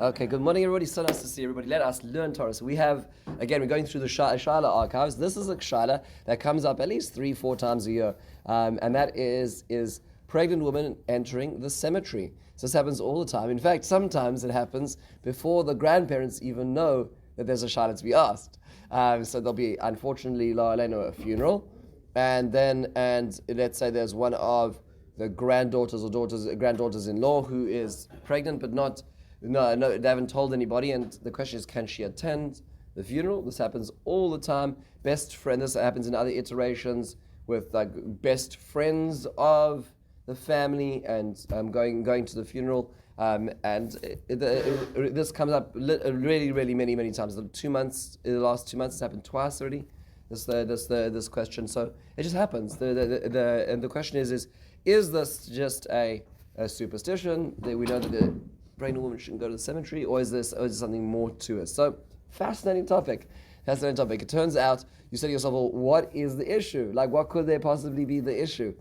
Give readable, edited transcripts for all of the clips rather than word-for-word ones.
Okay, good morning, everybody. So nice to see everybody. Let us learn Torah. So we have, again, we're going through the Shaila archives. This is a Shaila that comes up at least 3-4 times a year, and that is pregnant women entering the cemetery. So this happens all the time. In fact, sometimes it happens before the grandparents even know that there's a Shaila to be asked. So there'll be, unfortunately, La Aleno, a funeral, and let's say there's one of the granddaughters or granddaughters-in-law who is pregnant but not. No, they haven't told anybody, and the question is, can she attend the funeral? This happens all the time. Best friend, this happens in other iterations with like best friends of the family and going to the funeral. This comes up really many times. The last 2 months, it's happened twice already. This question, so it just happens. And the question is this just a superstition? We know that the pregnant woman shouldn't go to the cemetery, or is there something more to it? So, fascinating topic. It turns out, you say to yourself, well, what is the issue? Like, what could there possibly be the issue?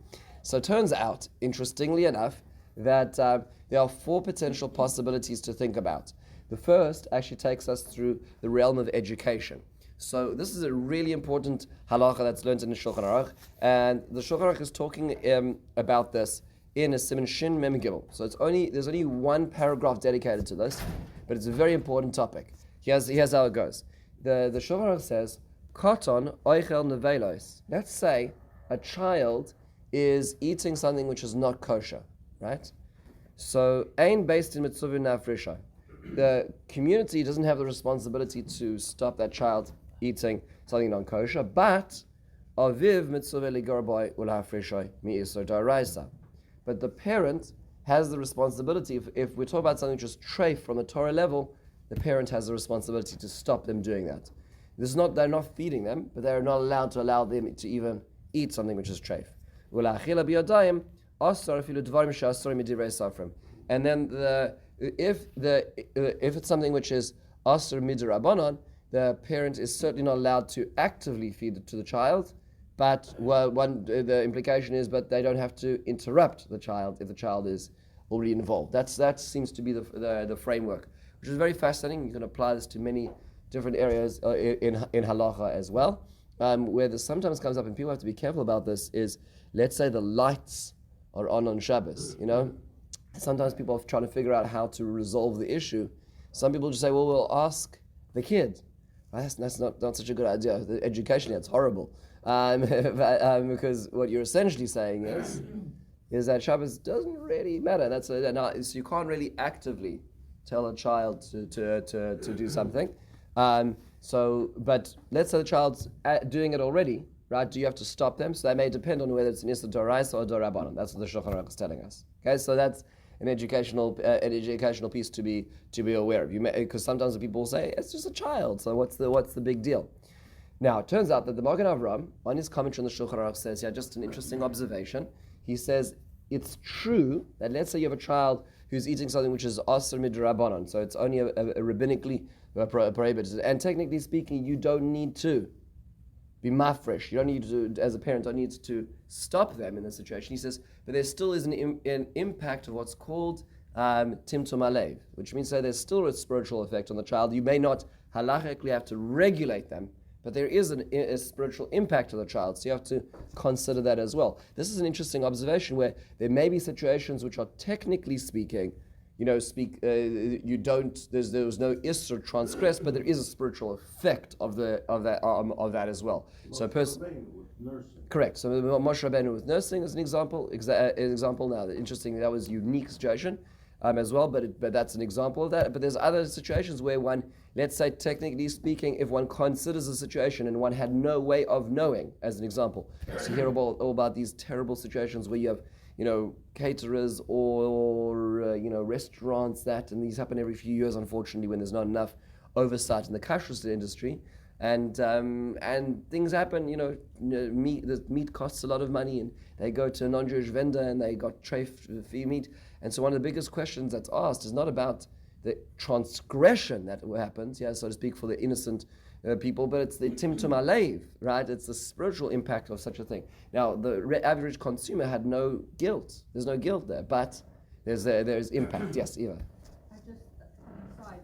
So it turns out, interestingly enough, that there are 4 potential possibilities to think about. The first actually takes us through the realm of education. So this is a really important halacha that's learned in the Shulchan Aruch, and the Shulchan Aruch is talking about this in a Siman Shin Mem Gimel. So there's only one paragraph dedicated to this, but it's a very important topic. Here's how it goes. The Shulchan Aruch says, Koton oichel nevelos. Let's say a child is eating something which is not kosher, right? So ein based in mitzvah nafrisha. The community doesn't have the responsibility to stop that child eating something non-kosher, but aviv mitzvah ligarboy ulhafrisha mi'isor daraisa. But the parent has the responsibility, if we're talking about something which is treif from a Torah level, the parent has the responsibility to stop them doing that. They're not feeding them, but they're not allowed to allow them to even eat something which is treif. And then if it's something which is asr midrabanan, the parent is certainly not allowed to actively feed it to the child. But the implication is, but they don't have to interrupt the child if the child is already involved. That seems to be the framework, which is very fascinating. You can apply this to many different areas in halacha as well. Where this sometimes comes up, and people have to be careful about this, is, let's say the lights are on Shabbos. Sometimes people are trying to figure out how to resolve the issue. Some people just say, well, we'll ask the kid. That's not such a good idea. Educationally, it's horrible. Because what you're essentially saying is that Shabbos doesn't really matter. So you can't really actively tell a child to do something. But let's say the child's doing it already, right? Do you have to stop them? So that may depend on whether it's an Issa Doraisa or Dorabanan. That's what the Shulchan Aruch is telling us. Okay, so that's an educational piece to be aware of. Because sometimes the people say it's just a child, so what's the big deal? Now it turns out that the Magen Avraham, on his commentary on the Shulchan Aruch, says here just an interesting observation. He says it's true that let's say you have a child who's eating something which is asr midrabanan, so it's only a rabbinically prohibited, and technically speaking, you don't need to be mafresh. You don't need to, as a parent, don't need to stop them in this situation. He says, but there still is an impact of what's called timtum alev, which means that there's still a spiritual effect on the child. You may not halachically have to regulate them, but there is a spiritual impact to the child, so you have to consider that as well. This is an interesting observation where there may be situations which are technically speaking, there's no isser transgress, but there is a spiritual effect of that as well. So correct. So Moshe Rabbeinu with nursing is an example. Now, interesting. That was a unique situation as well, but that's an example of that. But there's other situations where one, let's say technically speaking, if one considers a situation and one had no way of knowing, as an example. So you hear all about these terrible situations where you have caterers or restaurants and these happen every few years, unfortunately, when there's not enough oversight in the kashrus industry, and things happen. Meat costs a lot of money, and they go to a non-Jewish vendor and they got treif meat, and so one of the biggest questions that's asked is not about the transgression that happens, so to speak, for the innocent people, but it's the timtum alev, right? It's the spiritual impact of such a thing. Now, the average consumer had no guilt. There's no guilt there, but there's impact. Yes, Eva. Sorry,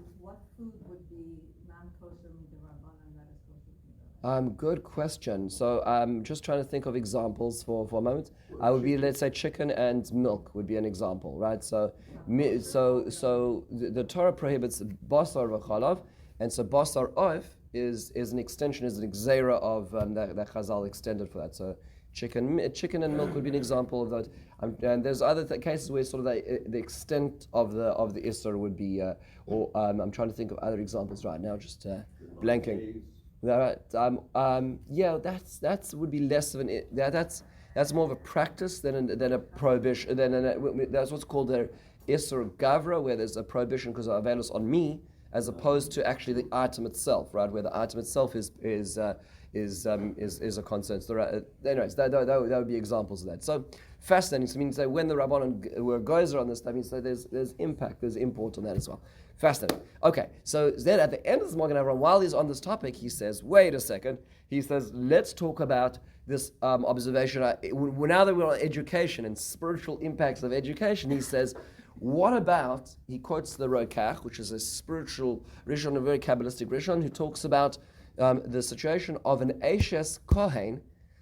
Good question. So I'm just trying to think of examples for a moment. I would be, let's say, chicken and milk would be an example, right? So the Torah prohibits basar v'chalav, and so basar oif is an extension, is an xera of that Chazal extended for that. So chicken and milk would be an example of that. And there's other cases where sort of the extent of the Isser would be, I'm trying to think of other examples right now, just blanking. Right. Yeah, that's would be less of an that's more of a practice than a prohibition. That's what's called the Isser Gavra, where there's a prohibition because of avelus on me, as opposed to actually the item itself, right? Where the item itself is a concern. So, anyways, that would be examples of that. So fascinating. So, I mean, so when the Rabbanon were gozer on this, that means so there's impact, there's import on that as well. Fascinating. Okay, so then at the end of the Magen Avraham, while he's on this topic, he says, wait a second. He says, let's talk about this observation. Now that we're on education and spiritual impacts of education, he says, what about, he quotes the Rokach, which is a spiritual Rishon, a very Kabbalistic Rishon, who talks about the situation of an Eshes Kohen,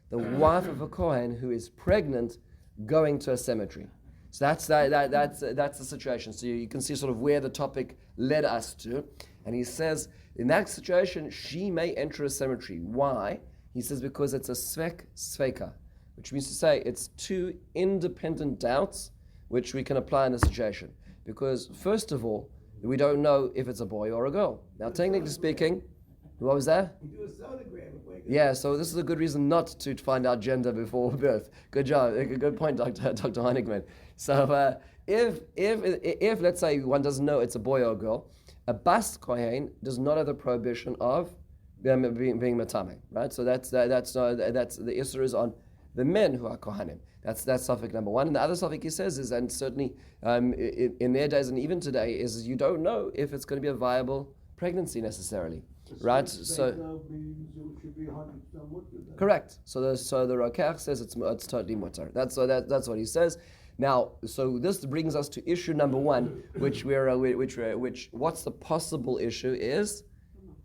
the wife of a Kohen who is pregnant, going to a cemetery. So that's the situation. So you can see sort of where the topic led us to. And he says, in that situation, she may enter a cemetery. Why? He says, because it's a sveka, which means to say it's two independent doubts which we can apply in the situation. Because first of all, we don't know if it's a boy or a girl. Now, technically speaking, what was that? You do a sonogram. Yeah, so this is a good reason not to find out gender before birth. Good job, good point, Dr. Heinigman. So if let's say one doesn't know it's a boy or a girl, a bas kohen does not have the prohibition of being matame, right? So that's the issur is on the men who are kohanim. That's suffix number one. And the other suffix he says is, and certainly in their days and even today, is you don't know if it's going to be a viable pregnancy necessarily. Right, so correct. So the Rokach says it's totally mutar. That's what he says. Now, so this brings us to issue number one, which what's the possible issue is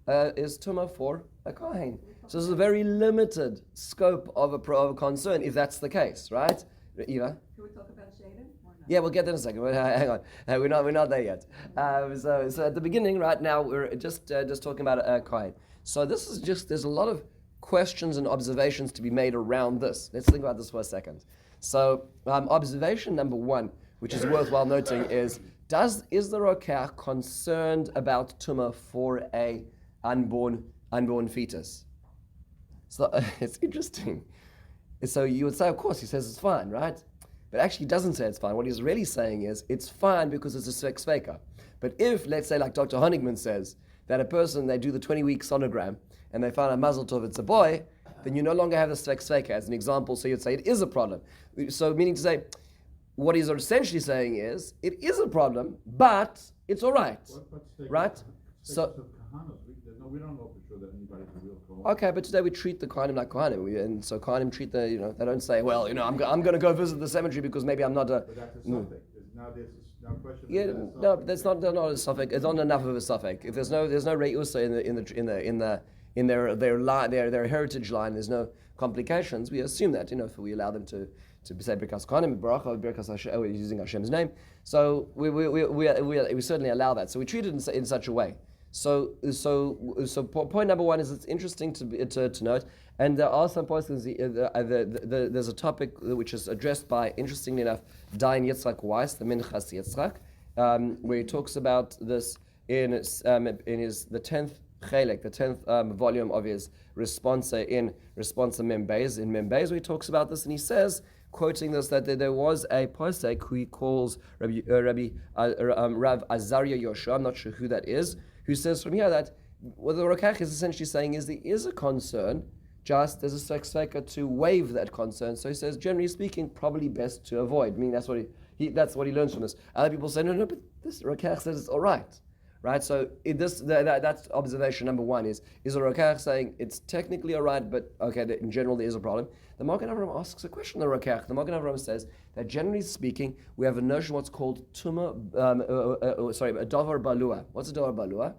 tumah for a kohen. So this is a very limited scope of a concern if that's the case, right, Eva? Can we talk about Shaden? Yeah, we'll get there in a second. Hang on, we're not there yet. So at the beginning, right now, we're just talking about a kohen. So this is there's a lot of questions and observations to be made around this. Let's think about this for a second. So observation number one, which is worthwhile noting, is the Rokach concerned about tumah for a unborn fetus? So it's interesting. So you would say, of course, he says it's fine, right? But actually he doesn't say it's fine. What he's really saying is it's fine because it's a sveka. But if, let's say, like Dr. Honigman says, that a person, they do the 20-week sonogram and they find a mazel tov, it's a boy, then you no longer have the sveka as an example, so you'd say it is a problem. So meaning to say, what he's essentially saying is, it is a problem, but it's all right. Right? So we don't know for sure that anybody's a real Kohen. Okay, but today we treat the Kohanim like Kohanim, and so Kohanim treat they don't say, well, I'm going to go visit the cemetery because maybe I'm not a. But that's a suffix. Now there's no question. Yeah, no, that's not a suffix. It's not enough of a suffix. If there's no reusa in their heritage line, there's no complications. We assume that if we allow them to say Birkas Kohanim, Baracha, Birkas Hashem, we're using Hashem's name. So we certainly allow that. So we treat it in such a way. So point number one is it's interesting to note, and there are some points. There's a topic which is addressed by, interestingly enough, Dayan Yitzchak Weiss, the Minchas Yitzchak, where he talks about this in the 10th Chelek, the 10th volume of his Responsa in Responsa Membeis, where he talks about this, and he says, quoting this, that there was a posek who he calls Rav Azariah Yoshua, I'm not sure who that is, who says from here that what the Rokach is essentially saying is there is a concern, just there's a sveka to waive that concern. So he says, generally speaking, probably best to avoid. I mean, that's what he learns from this. Other people say, no, but this Rokach says it's all right. Right? So that's observation number one is the Rokach saying it's technically all right, but okay, in general there is a problem. The Magen Avraham asks a question of the Rokach. The Magen Avraham says that generally speaking, we have a notion what's called a davar balua. What's a davar balua?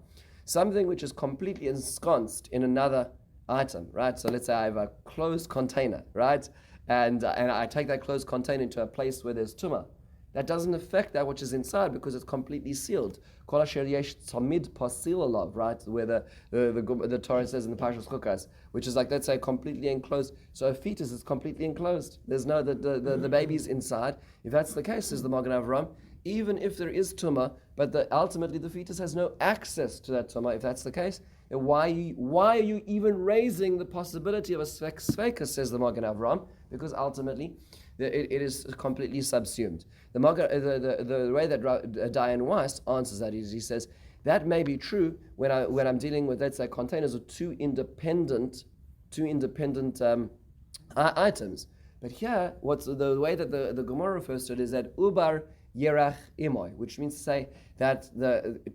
something which is completely ensconced in another item, right? So let's say I have a closed container, right? And I take that closed container into a place where there's tumah. That doesn't affect that which is inside because it's completely sealed. Kol asher yesh tamid pasil alav, right? Where the Torah says in the Parshas Chukas, which is like, let's say, completely enclosed. So a fetus is completely enclosed. There's no the baby's inside. If that's the case, says the Magen Avraham, even if there is tumah, but ultimately the fetus has no access to that tumah. If that's the case, then why are you even raising the possibility of a sveka, says the Magen Avraham? Because ultimately it is completely subsumed. The way that Dayan Weiss answers that is, he says that may be true when I'm dealing with, let's say, containers of two independent items. But here, what's the way that the Gemara refers to it is that ubar yerach imoy, which means to say that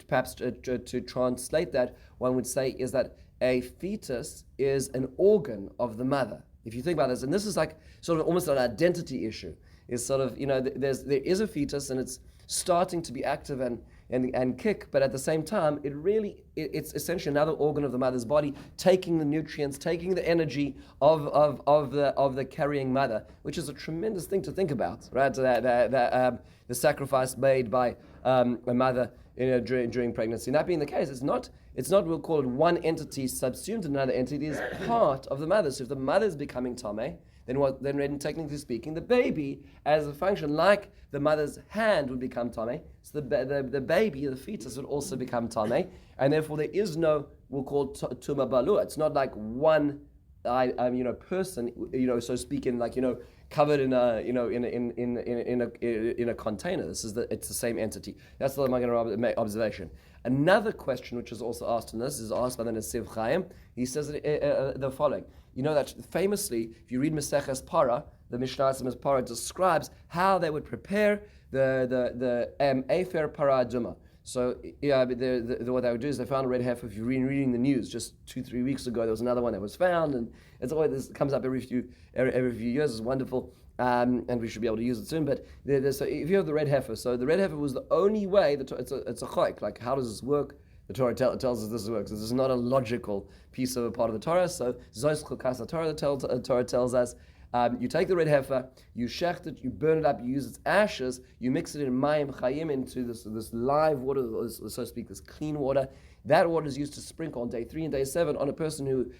perhaps to translate that, one would say is that a fetus is an organ of the mother. If you think about this, and this is like sort of almost an identity issue, is sort of, there is a fetus and it's starting to be active and kick, but at the same time, it's essentially another organ of the mother's body, taking the nutrients, taking the energy of the carrying mother, which is a tremendous thing to think about, right? The sacrifice made by a mother during pregnancy. And that being the case, it's not we'll call it one entity subsumed in another entity. It is part of the mother. So if the mother is becoming tameh, then technically speaking, the baby, as a function, like the mother's hand would become tameh, so the baby, the fetus, would also become tameh, and therefore there is no, we'll call tuma balua. It's not like one, person, so speaking, like covered in a container. It's the same entity. That's the Magen observation. Another question which is also asked in this is asked by the Nesiv Chaim. He says the following. You know that famously, if you read Maseches Para, the Mishnah Maseches Para describes how they would prepare the Efer Para Aduma. So what they would do is they found a red heifer. If you're reading the news, just 2-3 weeks ago, there was another one that was found, and it's always, this comes up every few years. It's wonderful, and we should be able to use it soon. But so if you have the red heifer, so the red heifer was the only way. It's a chayk. Like, how does this work? The Torah tells us this works. This is not a logical piece of a part of the Torah. So Zois Chukas Torah tells us. You take the red heifer, you shecht it, you burn it up, you use its ashes, you mix it in mayim chayim, into this live water, so to speak, this clean water. That water is used to sprinkle on day 3 and day 7 on a person who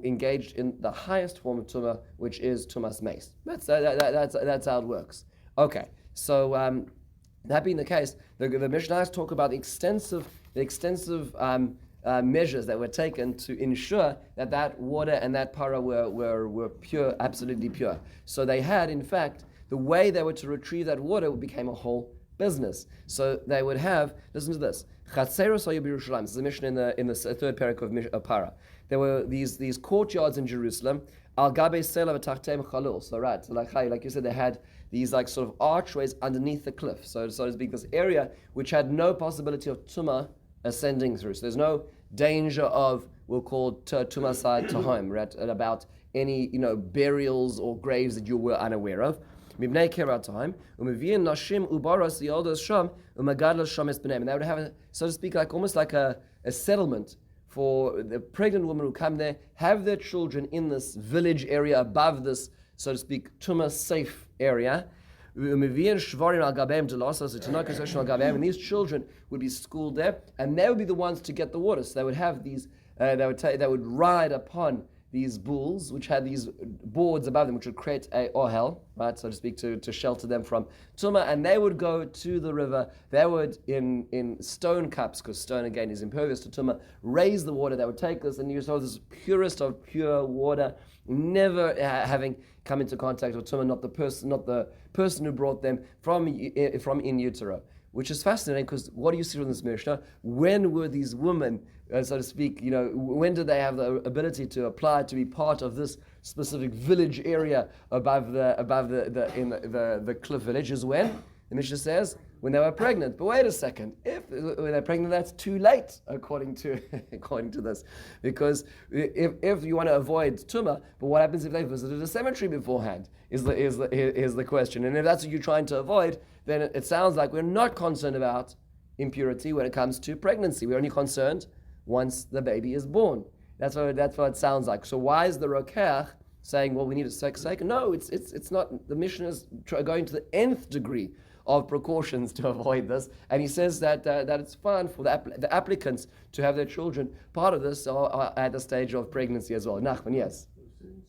engaged in the highest form of tumah, which is tumas mace. That's how it works. Okay, so that being the case, the Mishnahs talk about the extensive measures that were taken to ensure that water and that para were pure, absolutely pure. So they had, in fact, the way they were to retrieve that water became a whole business. So they would have, listen to this, Chatzeros Hayu B'Yerushalayim. This is a mission in the third parak of Para. There were these courtyards in Jerusalem, Al Gabe Sela V'Tachteim Chalul. So right, so like you said, they had these like sort of archways underneath the cliff. So to speak, this area which had no possibility of tumah ascending through. So there's no danger of, we'll call tumah side to home, right? About any burials or graves that you were unaware of. And they would have, so to speak, like almost like a settlement for the pregnant women who come there, have their children in this village area above this, so to speak, tumah safe area. And these children would be schooled there, and they would be the ones to get the water. So they would have these, they would ride upon these bulls, which had these boards above them, which would create a ohel, right, so to speak, to shelter them from tumah, and they would go to the river. They would, in stone cups, because stone again is impervious to tumah, raise the water. They would take this and use this purest of pure water, never having come into contact with tumah, not the person who brought them from in utero. Which is fascinating, because what do you see from this Mishnah? When were these women, so to speak, when did they have the ability to apply to be part of this specific village area above the cliff village? Is when the Mishnah says when they were pregnant. But wait a second, when they're pregnant, that's too late according to this, because if you want to avoid tumah, but what happens if they visited a cemetery beforehand? Is the question, and if that's what you're trying to avoid, then it sounds like we're not concerned about impurity when it comes to pregnancy. We're only concerned once the baby is born. That's what it sounds like. So why is the Rokeach saying, well, we need a sake? No, it's not. The Mishnah is going to the nth degree of precautions to avoid this, and he says that it's fine for the applicants to have their children part of this or at the stage of pregnancy as well. Nachman, yes. Since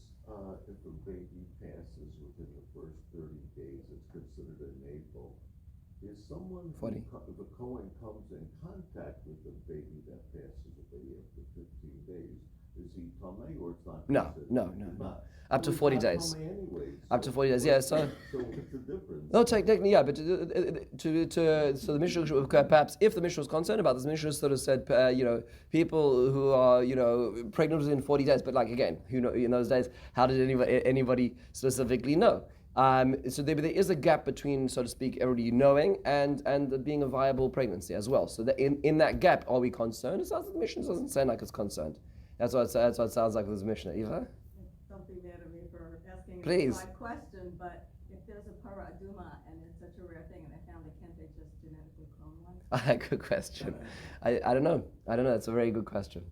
if a baby passes within the first 30 days, it's considered a navel. Is someone, if a Kohen comes in contact with the baby that passes away after 15 days, is he Tomei or it's not? No. Up to 40 days. Up to 40 days, yeah. So what's the difference? No, technically, yeah, but so the Mishnah, perhaps if the Mishnah was concerned about this, the Mishnah sort of said, people who are, pregnant within 40 days, but like again, in those days, how did anybody specifically know? So there is a gap between, so to speak, everybody knowing and being a viable pregnancy as well. So that in that gap, are we concerned? The Mishnah doesn't sound like it's concerned. That's what it sounds like with this Mishnah. Eva? Don't be mad at me for asking Please. my question, but if there's a para aduma and it's such a rare thing and they found it, can't they just genetically clone one? Good question. I don't know. It's a very good question.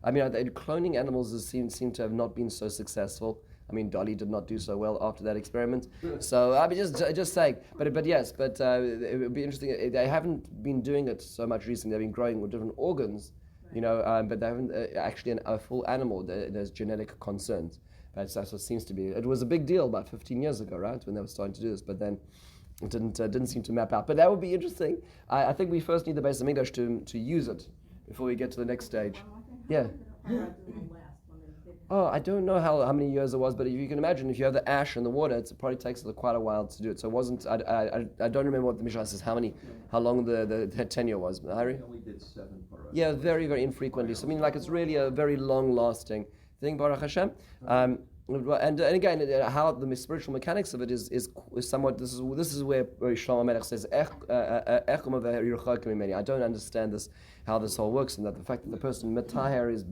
I mean, cloning animals seem to have not been so successful. I mean, Dolly did not do so well after that experiment. So I mean, just saying. But yes, it would be interesting. They haven't been doing it so much recently. They've been growing with different organs, but they haven't actually a full animal. There's genetic concerns. That's what it seems to be. It was a big deal about 15 years ago, right, when they were starting to do this. But then it didn't seem to map out. But that would be interesting. I think we first need the Beis HaMikdash to use it before we get to the next stage. Yeah. Oh, I don't know how many years it was, but if you can imagine, if you have the ash and the water, it probably takes quite a while to do it. So it wasn't. I don't remember what the Mishnah says. How long the tenure was. Harry? We only did 7 paras. Yeah, very very infrequently. So I mean, it's really a very long lasting thing. Baruch Hashem. And again, how the spiritual mechanics of it is somewhat. This is where Shlomo Melech says, I don't understand this, how this all works, and that the fact that the person metaher is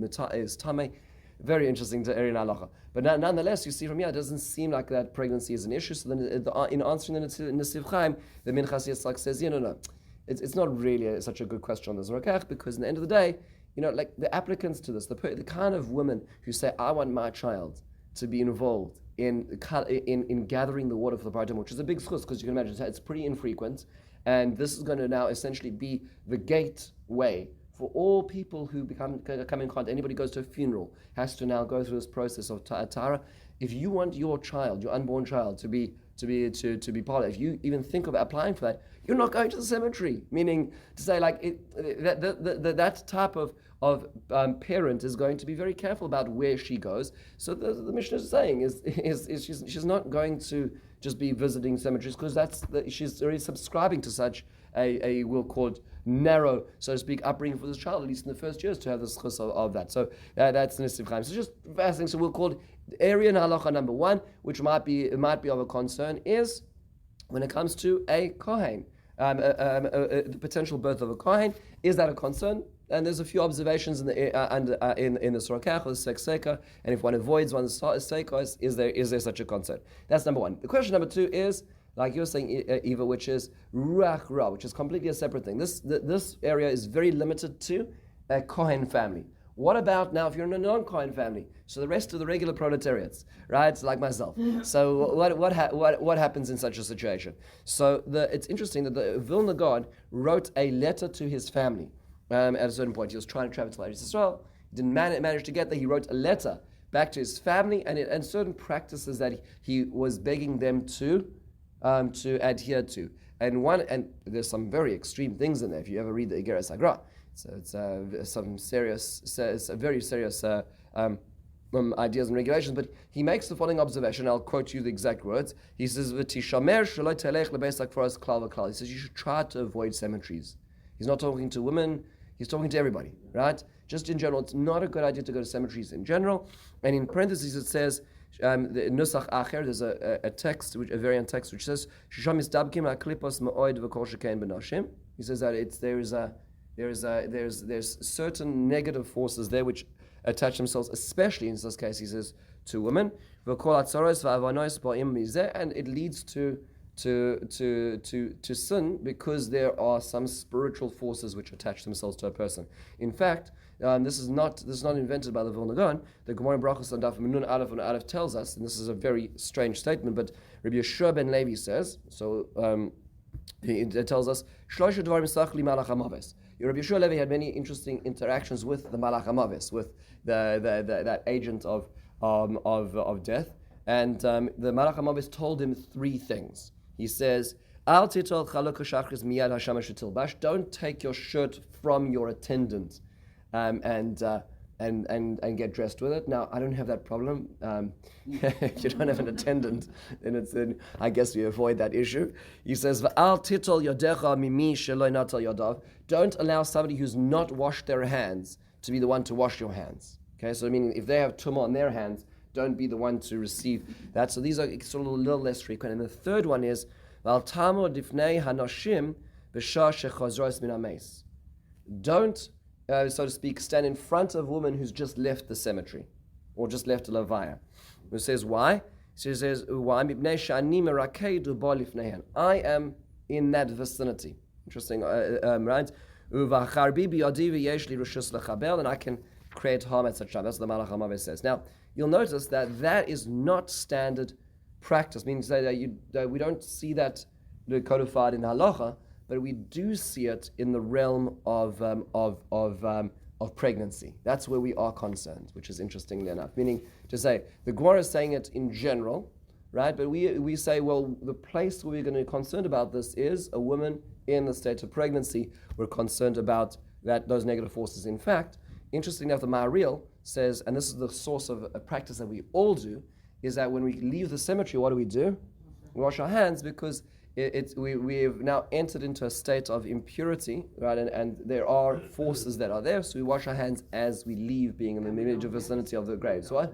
tamei. Very interesting to Erin Halacha. But nonetheless, you see from here, it doesn't seem like that pregnancy is an issue. So then in answering the Nesiv Chaim, the Minchas Yitzchak says, no. It's not really such a good question on the Zorakach, because in the end of the day, like the applicants to this, the kind of women who say, I want my child to be involved in gathering the water for the Partim, which is a big schus, because you can imagine it's pretty infrequent. And this is going to now essentially be the gateway for all people who come in contact. Anybody goes to a funeral has to now go through this process of Tara. If you want your child, your unborn child, to be part of it, if you even think of applying for that, you're not going to the cemetery. Meaning to say, that type of parent is going to be very careful about where she goes. So the Mishnah is saying is she's not going to just be visiting cemeteries, because she's already subscribing to such a we'll call it narrow, so to speak, upbringing for this child, at least in the first years, to have the schus of that. So that's Nesiv Chaim. So just fascinating. So we'll call it area in halacha number 1, which might be of a concern, is when it comes to a kohen, the potential birth of a kohen. Is that a concern? And there's a few observations in the Sorokach or the Sekseka, and if one avoids one's Seikos, is there such a concern? That's number 1. The question number 2 is, like you were saying, Eva, which is Ruach Ra, which is completely a separate thing. This area is very limited to a Kohen family. What about now if you're in a non-Kohen family? So the rest of the regular proletariats, right? Like myself. So what happens in such a situation? So it's interesting that the Vilna God wrote a letter to his family at a certain point. He was trying to travel to Eretz Yisrael. He didn't manage to get there. He wrote a letter back to his family and certain practices that he was begging them to adhere to, and there's some very extreme things in there. If you ever read the Igeres Agra, so it's very serious ideas and regulations. But he makes the following observation. I'll quote you the exact words. He says, "V'tishamer shelo telech lebeis hakfaras klal v'klal." He says you should try to avoid cemeteries. He's not talking to women. He's talking to everybody, right? Just in general, it's not a good idea to go to cemeteries in general. And in parentheses, it says. The Nusach Acher, there's a text, a variant text, which says, "Shisham isdabkim haklipos ma'od v'kol shekain b'nashim." He says that there's certain negative forces there which attach themselves, especially in this case, he says, to women. V'kol atzaros v'avanos ba'im mizeh, and it leads to to sin because there are some spiritual forces which attach themselves to a person. In fact, this is not invented by the Vilna Gaon. The Gemara in Brachos on Daf Nun Aleph and Aleph tells us, and this is a very strange statement, but Rabbi Yeshua ben Levi says so. It tells us Shlosha Dvarim Sach li Malach HaMaves. Rabbi Yeshua Levi had many interesting interactions with the Malach HaMaves, with that agent of death, and the Malach HaMaves told him three things. He says, Al titol chaluk shachris miyad hashamash tilbash. Don't take your shirt from your attendant, and get dressed with it. Now, I don't have that problem. If you don't have an attendant, then I guess we avoid that issue. He says, Al titol yodecha mimi shelo natal yodav. Don't allow somebody who's not washed their hands to be the one to wash your hands. Okay, so meaning if they have tumah on their hands, don't be the one to receive that. So these are sort of a little less frequent. And the third one is, don't, so to speak, stand in front of a woman who's just left the cemetery or just left a levaya. Who says why? She says, why? I am in that vicinity. Interesting, right? And I can create harm at such time. That's what the Malach HaMaves says. Now, you'll notice that is not standard practice, meaning to say that we don't see that codified in halacha, but we do see it in the realm of pregnancy. That's where we are concerned, which is interestingly enough. Meaning to say, the Gemara is saying it in general, right? But we say, well, the place where we're going to be concerned about this is a woman in the state of pregnancy. We're concerned about those negative forces. In fact, interestingly enough, the Ma'aril says, and this is the source of a practice that we all do, is that when we leave the cemetery, what do? We wash our hands because we have now entered into a state of impurity, right? And there are forces that are there, so we wash our hands as we leave, being in the immediate vicinity of the grave. So what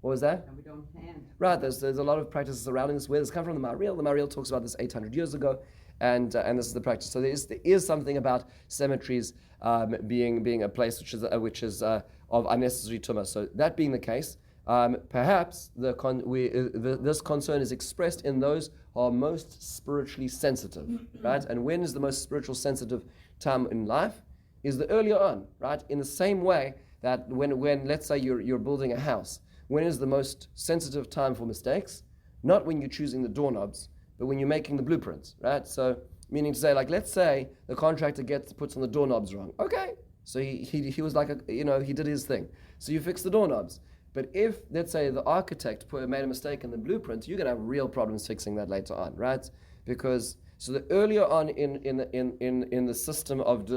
was that? And we don't hand. Right, there's a lot of practices surrounding this. Where this come from? The Ma'aril. The Ma'aril talks about this 800 years ago, and this is the practice. So there is something about cemeteries being a place which is of unnecessary tumah. So that being the case, perhaps this concern is expressed in those who are most spiritually sensitive, right? And when is the most spiritual sensitive time in life? Is the earlier on, right? In the same way that when let's say you're building a house, when is the most sensitive time for mistakes? Not when you're choosing the doorknobs, but when you're making the blueprints, right? So meaning to say, like, let's say the contractor puts on the doorknobs wrong. Okay, so he was like he did his thing. So you fix the doorknobs. But if, let's say, the architect made a mistake in the blueprint, you're going to have real problems fixing that later on, right? Because so the earlier on in the system of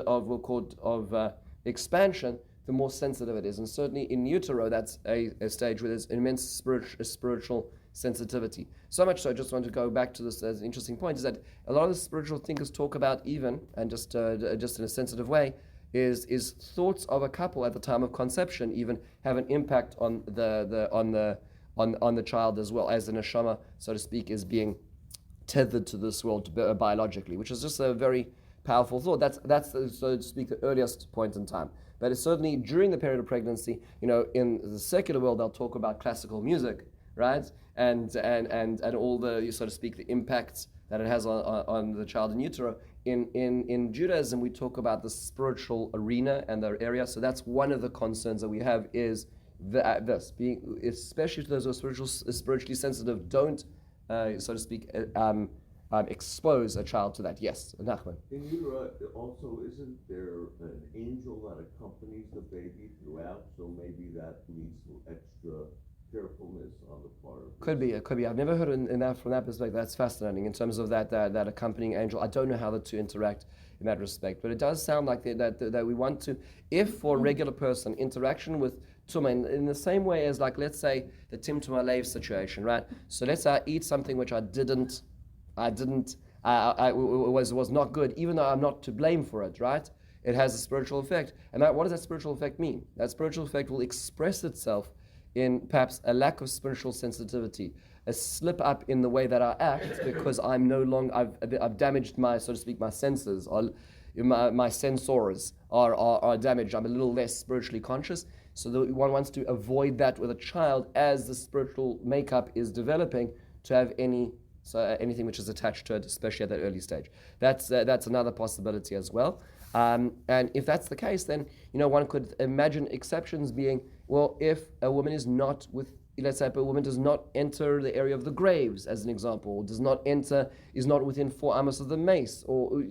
expansion, the more sensitive it is, and certainly in utero, that's a stage where there's immense spiritual sensitivity. So much so, I just want to go back to this as an interesting point, is that a lot of the spiritual thinkers talk about even, and just in a sensitive way, is thoughts of a couple at the time of conception even have an impact on the child as well, as the neshama, so to speak, is being tethered to this world biologically, which is just a very powerful thought. That's so to speak, the earliest point in time. But it's certainly during the period of pregnancy, in the secular world, they'll talk about classical music, right? And all the, so to speak, the impacts that it has on the child in utero. In Judaism, we talk about the spiritual arena and the area. So that's one of the concerns that we have is this, being, especially to those who are spiritually sensitive, don't, so to speak, expose a child to that. Yes, Nachman. In utero, also, isn't there an angel that accompanies the baby throughout? So maybe that leads to extra carefulness on the part of Could be. I've never heard in that from that perspective. That's fascinating in terms of that accompanying angel. I don't know how the two interact in that respect, but it does sound like that we want to, if for a regular person, interaction with tumah in the same way as, like, let's say the Tim Tumah Lev situation, right? So let's say I eat something which I was not good, even though I'm not to blame for it, right? It has a spiritual effect. And what does that spiritual effect mean? That spiritual effect will express itself in perhaps a lack of spiritual sensitivity, a slip up in the way that I act because I'm no longer, I've damaged my, so to speak, my senses, or my sensors are damaged. I'm a little less spiritually conscious. So one wants to avoid that with a child as the spiritual makeup is developing, to have any So anything which is attached to it, especially at that early stage. That's another possibility as well. And if that's the case, then one could imagine exceptions being, well, if a woman is not with, let's say, if a woman does not enter the area of the graves, as an example, or is not within 4 amos of the mace, or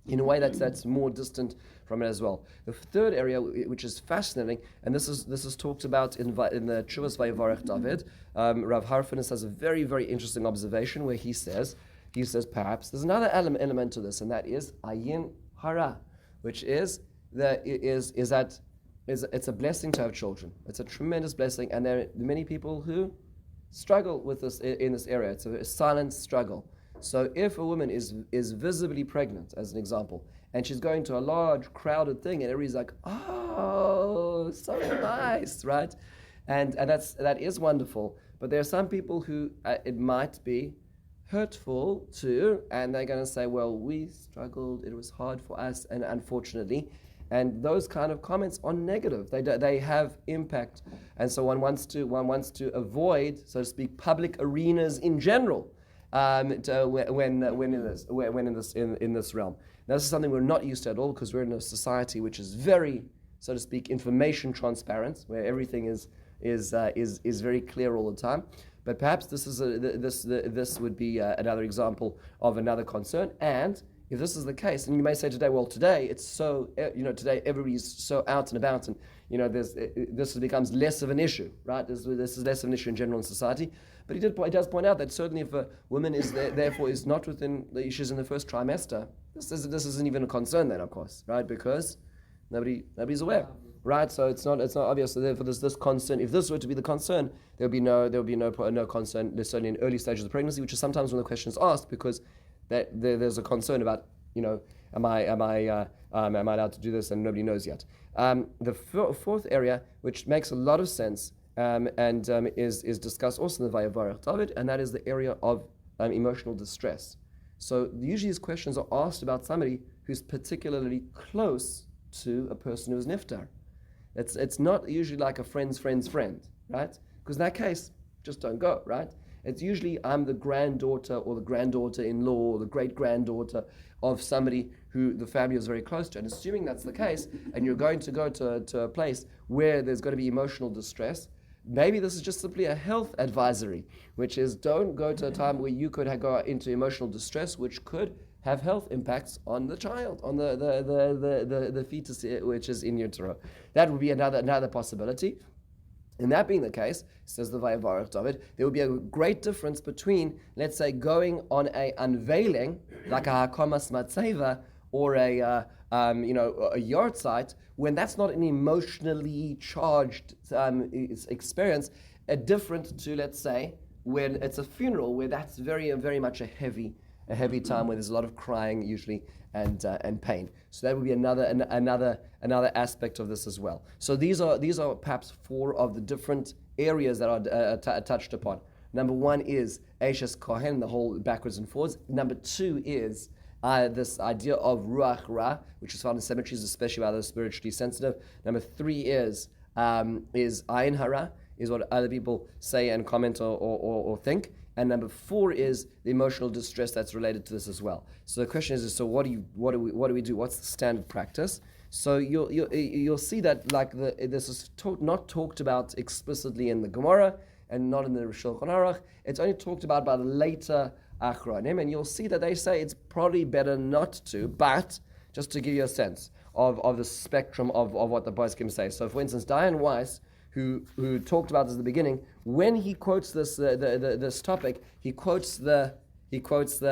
in a way that's more distant from it as well. The third area, which is fascinating, and this is talked about in the Chuvas Vayivarech David, Rav Harfanis has a very, very interesting observation where he says perhaps there's another element to this, and that is ayin hara, which is that it's a blessing to have children. It's a tremendous blessing, and there are many people who struggle with this in this area. It's a silent struggle. So if a woman is visibly pregnant, as an example, and she's going to a large crowded thing, and everybody's like, oh, so nice, right? And that is wonderful. But there are some people who it might be hurtful to, and they're going to say, well, we struggled, it was hard for us, and unfortunately, and those kind of comments are negative. They have impact, and so one wants to avoid, so to speak, public arenas in general. In this realm. Now, this is something we're not used to at all, because we're in a society which is very, so to speak, information transparent, where everything is very clear all the time. But perhaps this would be another example of another concern. And if this is the case, and you may say today, well, today it's so, today everybody's so out and about, and this becomes less of an issue, right? This is less of an issue in general in society. But he does point out that certainly if a woman is therefore is not within the issues in the first trimester, this isn't even a concern then, of course, right? Because nobody's aware, right? So it's not obvious. So therefore, there's this concern. If this were to be the concern, there would be no concern, certainly in early stages of pregnancy, which is sometimes when the question is asked, because there's a concern about, am I allowed to do this, and nobody knows yet. The fourth area, which makes a lot of sense, is discussed also in the Vayivarech David, and that is the area of emotional distress. So usually these questions are asked about somebody who's particularly close to a person who's niftar. It's not usually like a friend's friend's friend, right? Because in that case, just don't go, right? It's usually I'm the granddaughter or the granddaughter-in-law or the great-granddaughter of somebody who the family is very close to. And assuming that's the case, and you're going to go to a place where there's going to be emotional distress, maybe this is just simply a health advisory, which is don't go to a time where you could go into emotional distress, which could have health impacts on the child, on the fetus which is in utero. That would be another possibility. And that being the case, says the Vayivarech David, there would be a great difference between, let's say, going on a unveiling, like a Hakomas Matzeva, or a yard site, when that's not an emotionally charged experience, different to, let's say, when it's a funeral, where that's very, very much a heavy time, where there's a lot of crying usually and pain. So that would be another aspect of this as well. So these are perhaps 4 of the different areas that are touched upon. Number 1 is Eishes Kohen, the whole backwards and forwards. Number 2 is this idea of Ruach Ra, which is found in cemeteries, especially by those spiritually sensitive. Number 3 is Ayin Hara, is what other people say and comment or think. And number 4 is the emotional distress that's related to this as well. So the question is, so what do we do? What's the standard practice? So you'll see that this is not talked about explicitly in the Gemara and not in the Shulchan Aruch. It's only talked about by the later Achronim, and you'll see that they say it's probably better not to, but just to give you a sense of the spectrum of what the Poskim say. So for instance, Diane Weiss, who talked about this at the beginning, when he quotes this topic, he quotes the Truvas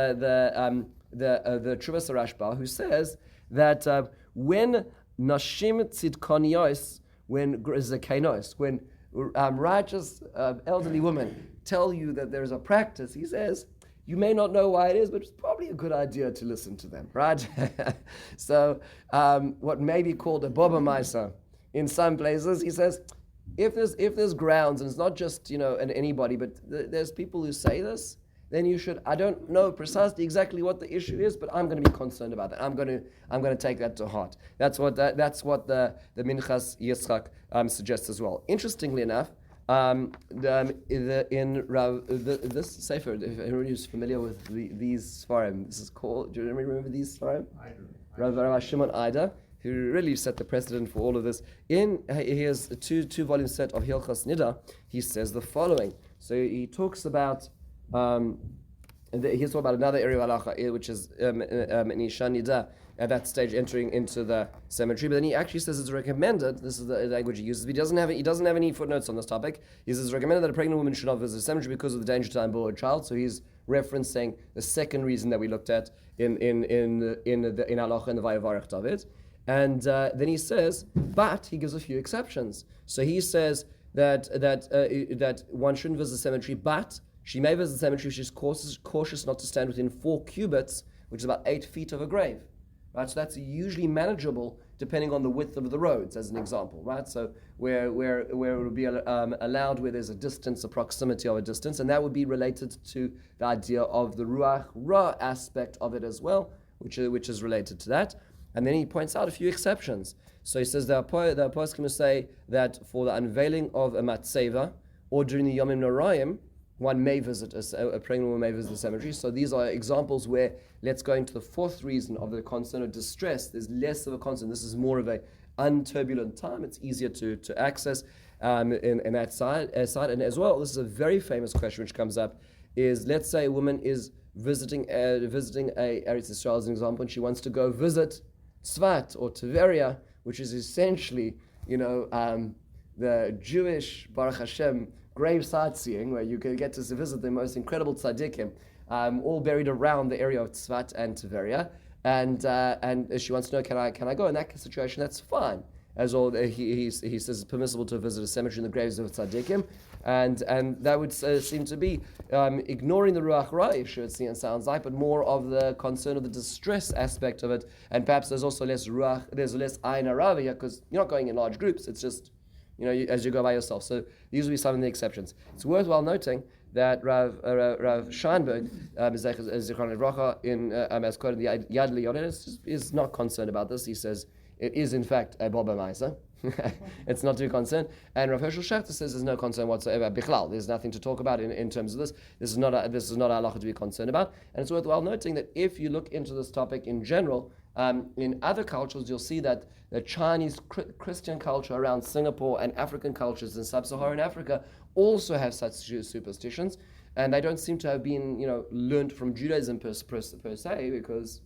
Rashba, who says that when Nashim Tzidkonios, when Zakainos, when righteous elderly women tell you that there's a practice, he says, you may not know why it is, but it's probably a good idea to listen to them, right? So what may be called a Baba Maisa in some places, he says, if there's grounds, and it's not just anybody, but there's people who say this, then you should. I don't know precisely exactly what the issue is, but I'm going to be concerned about that. I'm going to take that to heart. That's what the Minchas Yitzchak suggests as well. Interestingly enough, This sefer, if anyone who's familiar with these Sfarim, this is called. Do you remember these Sfarim? I do. Rav Shimon Ida, who really set the precedent for all of this. He has a two volume set of Hilchos Nida. He says the following. So he talks about. He's talking about another area of halacha, which is in Isha Nida, at that stage entering into the cemetery. But then he actually says it's recommended. This is the language he uses. But he doesn't have any footnotes on this topic. He says it's recommended that a pregnant woman should not visit a cemetery because of the danger to unborn child. So he's referencing the second reason that we looked at in halacha in the Vayavarech David. And then he says, but he gives a few exceptions. So he says that one shouldn't visit the cemetery, but she may visit the cemetery if she's cautious not to stand within 4 cubits, which is about 8 feet of a grave. Right? So that's usually manageable depending on the width of the roads, as an example. Right? So where it would be allowed where there's a distance, a proximity of a distance, and that would be related to the idea of the Ruach Ra aspect of it as well, which is related to that. And then he points out a few exceptions. So he says the poskim say that for the unveiling of a matzeva or during the Yomim Noraim, one may visit a pregnant woman may visit the cemetery. So these are examples where, let's go into the fourth reason of the concern of distress. There's less of a concern. This is more of a unturbulent time. It's easier to access in that side. And as well, this is a very famous question which comes up, is let's say a woman is visiting a Eretz Yisrael as an example, and she wants to go visit Tzvat or Tveria, which is essentially, the Jewish Baruch Hashem grave sightseeing, where you can get to visit the most incredible tzaddikim, all buried around the area of Tzvat and Tveria, and she wants to know, can I go? In that situation, that's fine. As all he says, it's permissible to visit a cemetery in the graves of tzaddikim, and that would seem to be ignoring the Ruach Ra issue, it sounds like, but more of the concern of the distress aspect of it, and perhaps there's also less Ruach, there's less Ayin Hara here, because you're not going in large groups, it's just, as you go by yourself. So these will be some of the exceptions. It's worthwhile noting that Rav Scheinberg, Zichron Livracha, as quoted in the Yad L'Yonah, is not concerned about this. He says it is in fact a Boba Maisa. It's not too concerned. And Rav Hershel Schachter says there's no concern whatsoever. Bichlal, there's nothing to talk about in terms of this. This is not a halacha to be concerned about. And it's worthwhile noting that if you look into this topic in general, in other cultures, you'll see that the Chinese Christian culture around Singapore and African cultures in sub-Saharan Africa also have such superstitions, and they don't seem to have been, learned from Judaism per se, because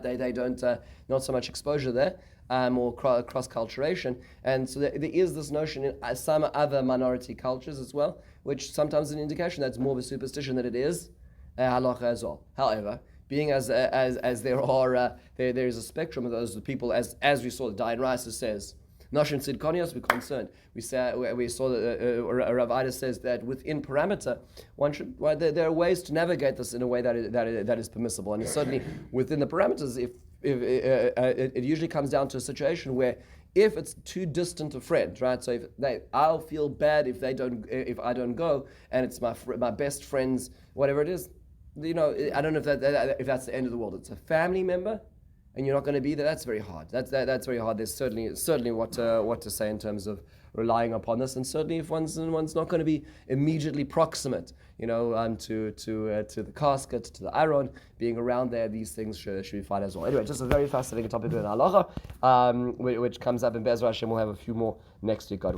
they don't not so much exposure there, or cross-culturation, and so there is this notion in some other minority cultures as well, which sometimes is an indication that's more of a superstition than it is halacha as well. However, being as there are there is a spectrum of those people, as we saw, Dayan Rice says, Noshin Tzidkonios, we're concerned. We saw that Rav Ida says that within parameter, one should. There are ways to navigate this in a way that is permissible, and certainly within the parameters. If it usually comes down to a situation where, if it's too distant a friend, right? So I'll feel bad if I don't go, and it's my best friend's whatever it is. I don't know if that's the end of the world. It's a family member, and you're not going to be there. That's very hard. That's very hard. There's certainly what to say in terms of relying upon this, and certainly if one's not going to be immediately proximate, to the casket, to the aron, being around there, these things should be fine as well. Anyway, just a very fascinating topic in halacha, which comes up in Be'ezras Hashem. We'll have a few more next week, God willing.